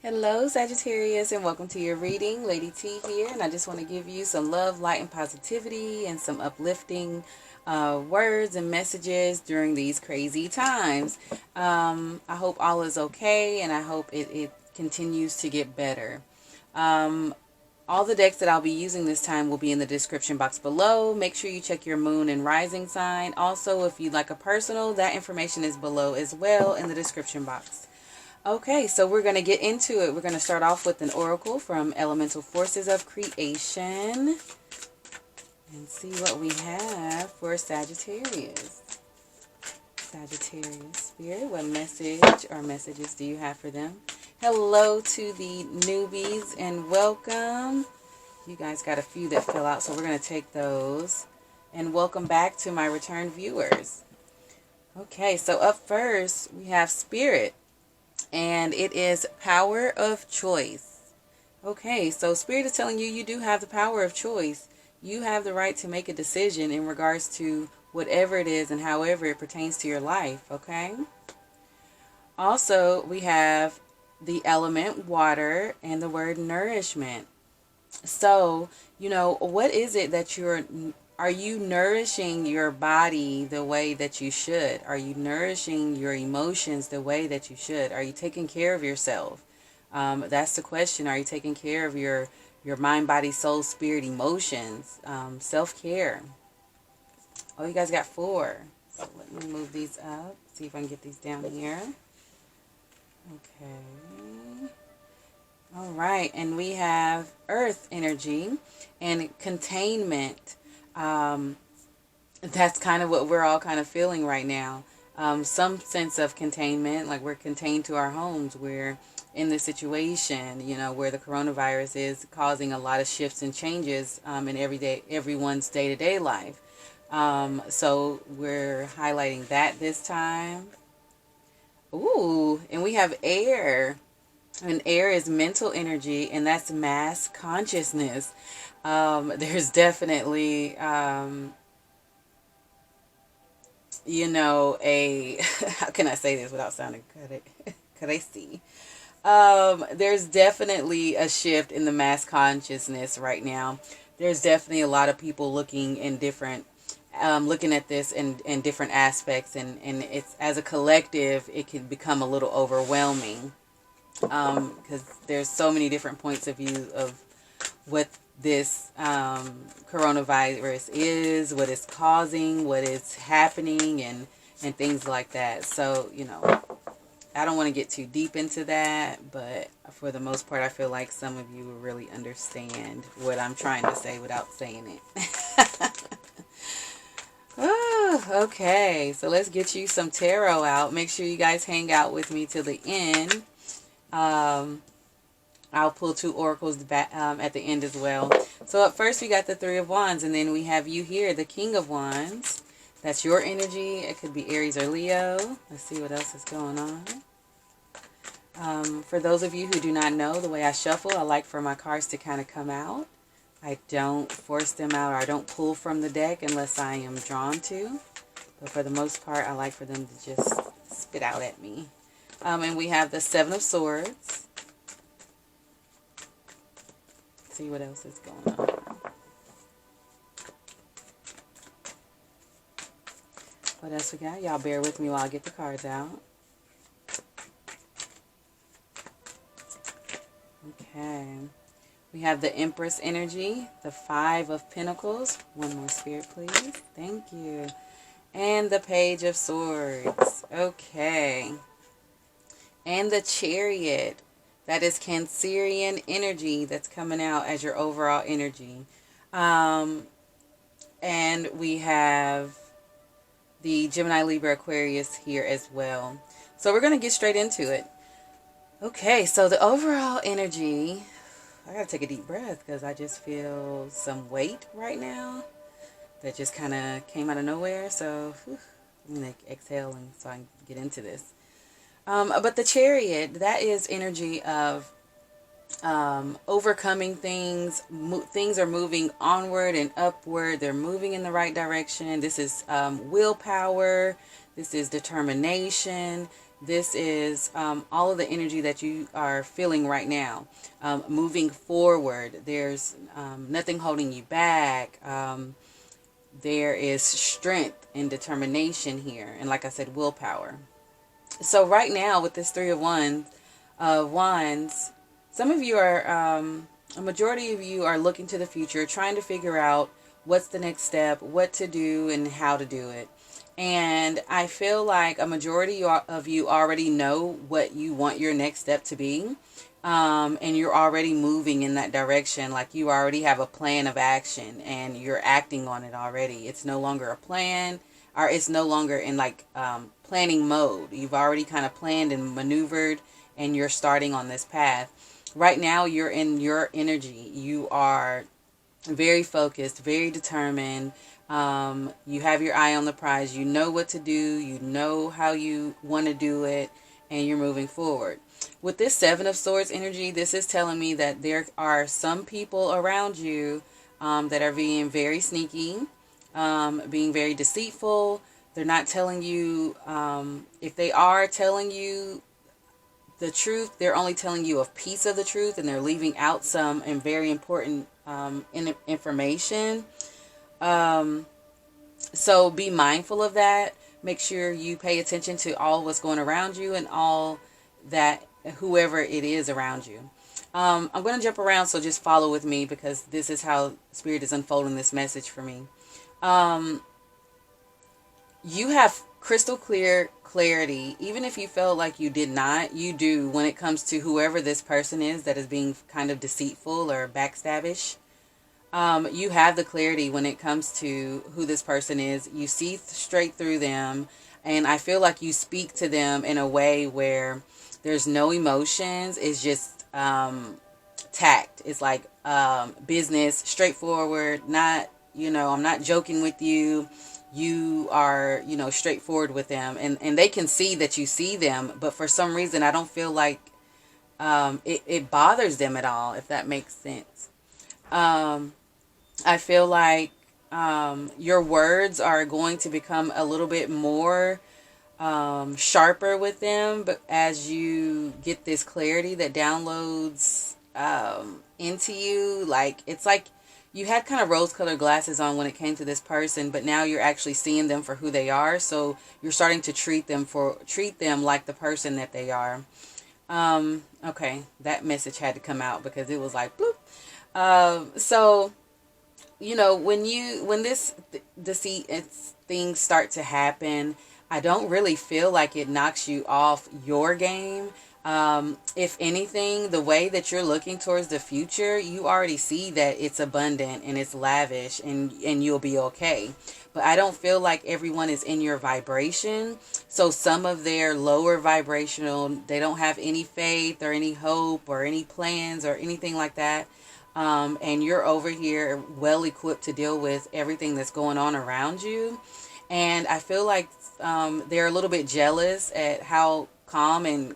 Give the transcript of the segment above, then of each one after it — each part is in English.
Hello, Sagittarius, and welcome to your reading. Lady T here, and I just want to give you some love, light, and positivity, and some uplifting words and messages during these crazy times. I hope all is okay, and I hope it continues to get better. All the decks that I'll be using this time will be in the description box below. Make sure you check your moon and rising sign. Also, if you'd like a personal, that information is below as well in the description box. Okay, so we're going to get into it. We're going to start off with an oracle from Elemental Forces of Creation and see what we have for Sagittarius. Sagittarius Spirit, what message or messages do you have for them? Hello to the newbies and welcome. You guys got a few that fell out, so we're going to take those. And welcome back to my return viewers. Okay, so up first we have Spirit. And it is power of choice. Okay, so Spirit is telling you you do have the power of choice. You have the right to make a decision in regards to whatever it is and however it pertains to your life, okay? Also, we have the element water and the word nourishment. So, what is it that are you nourishing your body the way that you should? Are you nourishing your emotions the way that you should? Are you taking care of yourself? That's the question. Are you taking care of your mind, body, soul, spirit, emotions, self-care? Oh, you guys got 4. So let me move these up. See if I can get these down here. Okay. All right. And we have earth energy and containment. That's kind of what we're all kind of feeling right now. Some sense of containment, like we're contained to our homes. We're in this situation, where the coronavirus is causing a lot of shifts and changes in everyone's day-to-day life. So we're highlighting that this time. Ooh, and we have air. And air is mental energy, and that's mass consciousness. There's definitely, how can I say this without sounding crazy? There's definitely a shift in the mass consciousness right now. There's definitely a lot of people looking in different, looking at this in different aspects, and it's as a collective, it can become a little overwhelming. Because there's so many different points of view of what this coronavirus is, what it's causing, what is happening, and things like that. So, I don't want to get too deep into that, but for the most part, I feel like some of you will really understand what I'm trying to say without saying it. Oh, okay, so let's get you some tarot out. Make sure you guys hang out with me till the end. I'll pull 2 oracles back, at the end as well. So up first we got the 3 of Wands, and then we have you here, the King of Wands. That's your energy. It could be Aries or Leo. Let's see what else is going on. For those of you who do not know, the way I shuffle, I like for my cards to kind of come out. I don't force them out, or I don't pull from the deck unless I am drawn to. But for the most part, I like for them to just spit out at me. And we have the 7 of Swords. Let's see what else is going on. What else we got? Y'all bear with me while I get the cards out. Okay. We have the Empress energy, the 5 of Pentacles. One more spirit, please. Thank you. And the Page of Swords. Okay. And the Chariot. That is Cancerian energy that's coming out as your overall energy. And we have the Gemini, Libra, Aquarius here as well. So we're going to get straight into it. Okay, so the overall energy, I got to take a deep breath because I just feel some weight right now that just kind of came out of nowhere. So I'm going to exhale and so I can get into this. But the Chariot, that is energy of overcoming things. Things are moving onward and upward. They're moving in the right direction. This is willpower. This is determination. This is all of the energy that you are feeling right now. Moving forward, there's nothing holding you back. There is strength and determination here. And like I said, willpower. So right now with this Three of Wands, some of you are, a majority of you are looking to the future, trying to figure out what's the next step, what to do, and how to do it. And I feel like a majority of you already know what you want your next step to be. And you're already moving in that direction. Like you already have a plan of action and you're acting on it already. It's no longer a plan, or it's no longer in like planning mode. You've already kind of planned and maneuvered and you're starting on this path. Right now you're in your energy. You are very focused, very determined. You have your eye on the prize. You know what to do. You know how you want to do it, and you're moving forward. With this Seven of Swords energy, this is telling me that there are some people around you that are being very sneaky, being very deceitful. They're not telling you, if they are telling you the truth, they're only telling you a piece of the truth, and they're leaving out some and very important information. So be mindful of that. Make sure you pay attention to all what's going around you and all that, whoever it is around you. I'm going to jump around, so just follow with me because this is how Spirit is unfolding this message for me. You have crystal clear clarity. Even if you felt like you did not, you do when it comes to whoever this person is that is being kind of deceitful or backstabbish. You have the clarity when it comes to who this person is. You see straight through them, and I feel like you speak to them in a way where there's no emotions. It's just tact. It's like business, straightforward. Not, I'm not joking with you. You are, straightforward with them, and they can see that you see them, but for some reason I don't feel like it bothers them at all, if that makes sense. I feel like your words are going to become a little bit more sharper with them, but as you get this clarity that downloads into you, like it's like you had kind of rose-colored glasses on when it came to this person, but now you're actually seeing them for who they are. So you're starting to treat them like the person that they are. Okay, that message had to come out because it was like bloop. So when this deceit things start to happen, I don't really feel like it knocks you off your game. If anything, the way that you're looking towards the future, you already see that it's abundant and it's lavish, and you'll be okay. But I don't feel like everyone is in your vibration. So some of their lower vibrational, they don't have any faith or any hope or any plans or anything like that. And you're over here well equipped to deal with everything that's going on around you. And I feel like they're a little bit jealous at how calm and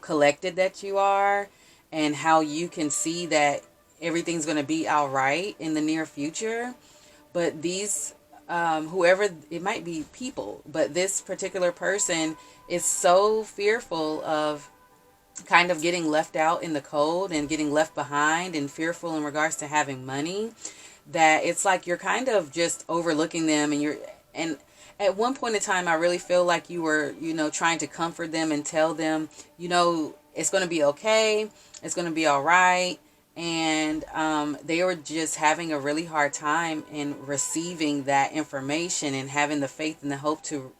collected that you are, and how you can see that everything's going to be all right in the near future. But these, whoever, it might be people, but this particular person is so fearful of kind of getting left out in the cold and getting left behind, and fearful in regards to having money, that it's like you're kind of just overlooking them, and at one point in time I really feel like you were trying to comfort them and tell them it's going to be okay, it's going to be all right, and they were just having a really hard time in receiving that information and having the faith and the hope to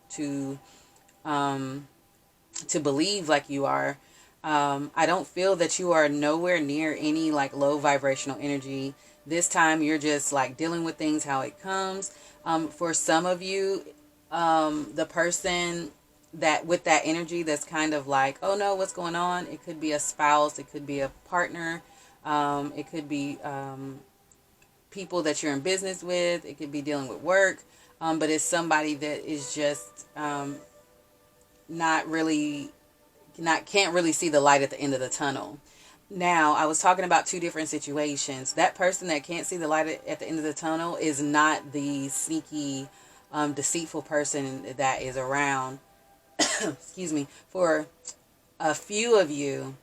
believe like you are. I don't feel that you are nowhere near any like low vibrational energy. This time you're just like dealing with things how it comes. For some of you, the person that with that energy that's kind of like, oh no, what's going on? It could be a spouse, it could be a partner, it could be people that you're in business with, it could be dealing with work, but it's somebody that is just can't really see the light at the end of the tunnel. Now, I was talking about two different situations. That person that can't see the light at the end of the tunnel is not the sneaky, deceitful person that is around. excuse me, for a few of you,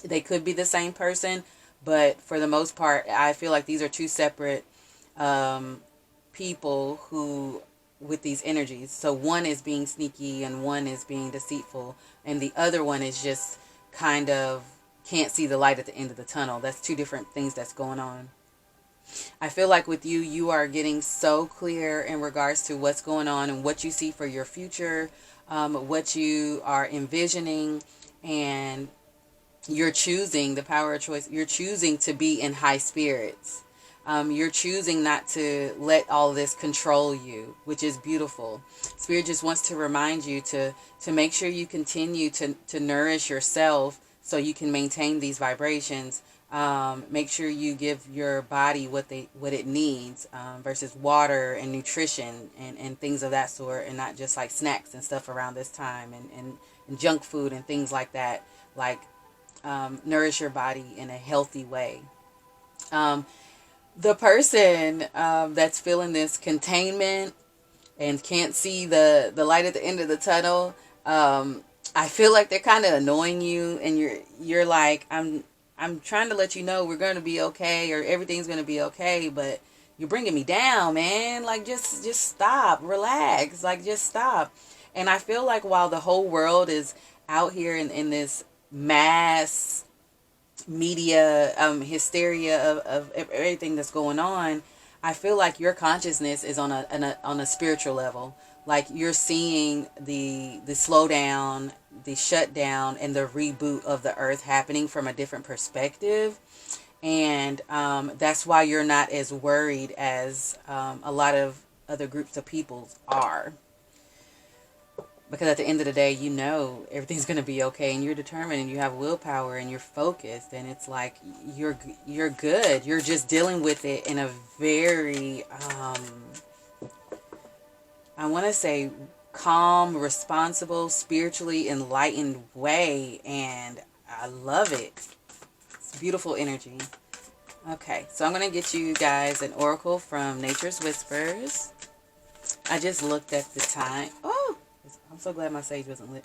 they could be the same person, but for the most part, I feel like these are two separate people who with these energies. So one is being sneaky and one is being deceitful, and the other one is just kind of can't see the light at the end of the tunnel. That's two different things that's going on. I feel like with you, you are getting so clear in regards to what's going on and what you see for your future, what you are envisioning, and you're choosing the power of choice. You're choosing to be in high spirits. You're choosing not to let all this control you, which is beautiful. Spirit just wants to remind you to make sure you continue to nourish yourself so you can maintain these vibrations. Make sure you give your body what it needs, versus water and nutrition and things of that sort, and not just like snacks and stuff around this time and junk food and things like that. Like, nourish your body in a healthy way. The person that's feeling this containment and can't see the light at the end of the tunnel, I feel like they're kind of annoying you, and you're like, I'm trying to let you know we're going to be okay, or everything's going to be okay, but you're bringing me down, man. Like, just stop, relax, like, just stop. And I feel like while the whole world is out here in this mass media hysteria of everything that's going on, I feel like your consciousness is on a spiritual level. Like, you're seeing the slowdown, the shutdown, and the reboot of the earth happening from a different perspective. And that's why you're not as worried as a lot of other groups of people are. Because at the end of the day, you know everything's going to be okay, and you're determined, and you have willpower, and you're focused, and it's like you're good. You're just dealing with it in a very, I want to say, calm, responsible, spiritually enlightened way, and I love it. It's beautiful energy. Okay, so I'm going to get you guys an oracle from Nature's Whispers. I just looked at the time. Oh! I'm so glad my sage wasn't lit.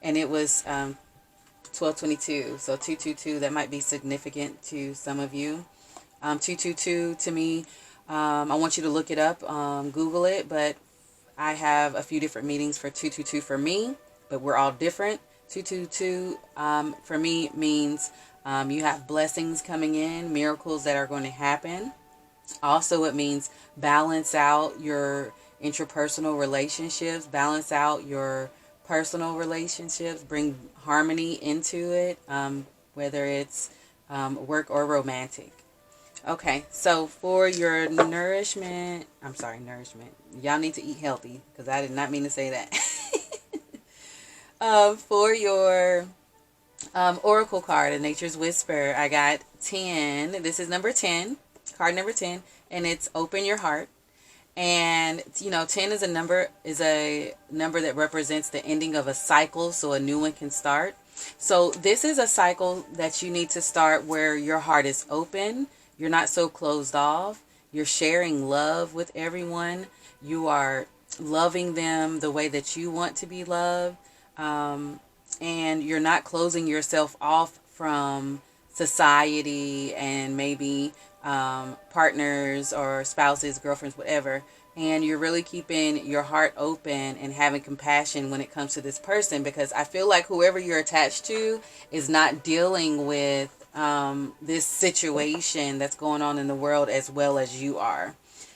And it was 12:22. So 222, that might be significant to some of you. 222 to me, I want you to look it up, Google it, but I have a few different meanings for 222 for me, but we're all different. 222 for me means you have blessings coming in, miracles that are going to happen. Also, it means balance out your interpersonal relationships, balance out your personal relationships, bring harmony into it, whether it's work or romantic. Okay, so for your nourishment, y'all need to eat healthy, because I did not mean to say that. For your oracle card in Nature's Whisper, I got 10. This is number 10, card number 10, and it's open your heart. And, 10 is a number that represents the ending of a cycle, so a new one can start. So this is a cycle that you need to start where your heart is open. You're not so closed off. You're sharing love with everyone. You are loving them the way that you want to be loved. And you're not closing yourself off from society and maybe partners or spouses, girlfriends, whatever, and you're really keeping your heart open and having compassion when it comes to this person, because I feel like whoever you're attached to is not dealing with this situation that's going on in the world as well as you are.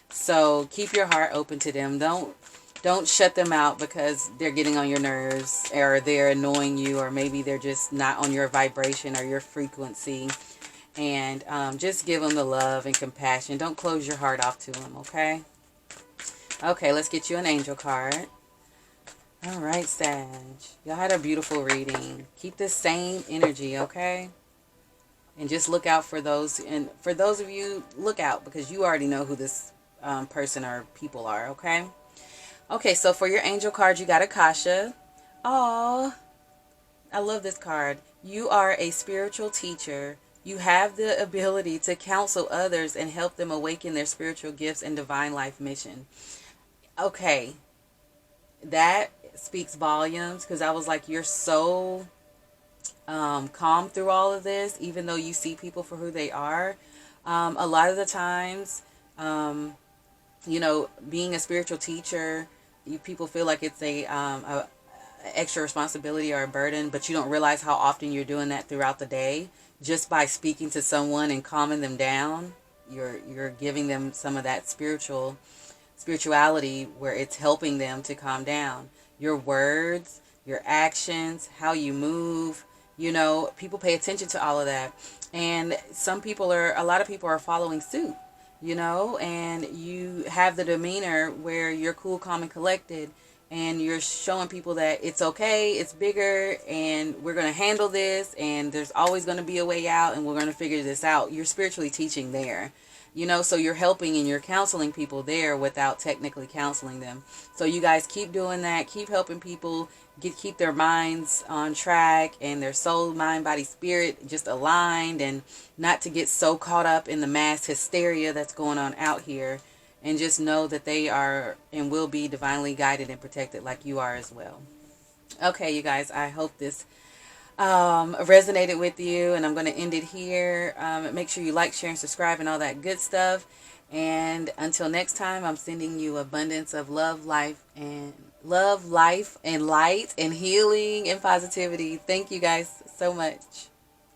So keep your heart open to them. Don't shut them out because they're getting on your nerves, or they're annoying you, or maybe they're just not on your vibration or your frequency. And just give them the love and compassion. Don't close your heart off to them, okay? Okay, let's get you an angel card. All right, Sag. Y'all had a beautiful reading. Keep the same energy, okay? And just look out for those. And for those of you, look out, because you already know who this person or people are, okay? Okay, so for your angel card, you got Akasha. Aww. I love this card. You are a spiritual teacher. You have the ability to counsel others and help them awaken their spiritual gifts and divine life mission. Okay. that speaks volumes, because I was like, you're so calm through all of this, even though you see people for who they are. A lot of the times, being a spiritual teacher, people feel like it's a extra responsibility or a burden, but you don't realize how often you're doing that throughout the day. Just by speaking to someone and calming them down, you're giving them some of that spirituality where it's helping them to calm down. Your words, your actions, how you move, people pay attention to all of that. And a lot of people are following suit, and you have the demeanor where you're cool, calm, and collected, and you're showing people that it's okay, it's bigger, and we're going to handle this, and there's always going to be a way out, and we're going to figure this out. You're spiritually teaching there. So you're helping and you're counseling people there without technically counseling them. So you guys keep doing that. Keep helping people keep their minds on track and their soul, mind, body, spirit just aligned, and not to get so caught up in the mass hysteria that's going on out here. And just know that they are and will be divinely guided and protected like you are as well. Okay, you guys, I hope this resonated with you, and I'm going to end it here. Make sure you like, share, and subscribe and all that good stuff. And until next time, I'm sending you abundance of love, life, and light and healing and positivity. Thank you guys so much.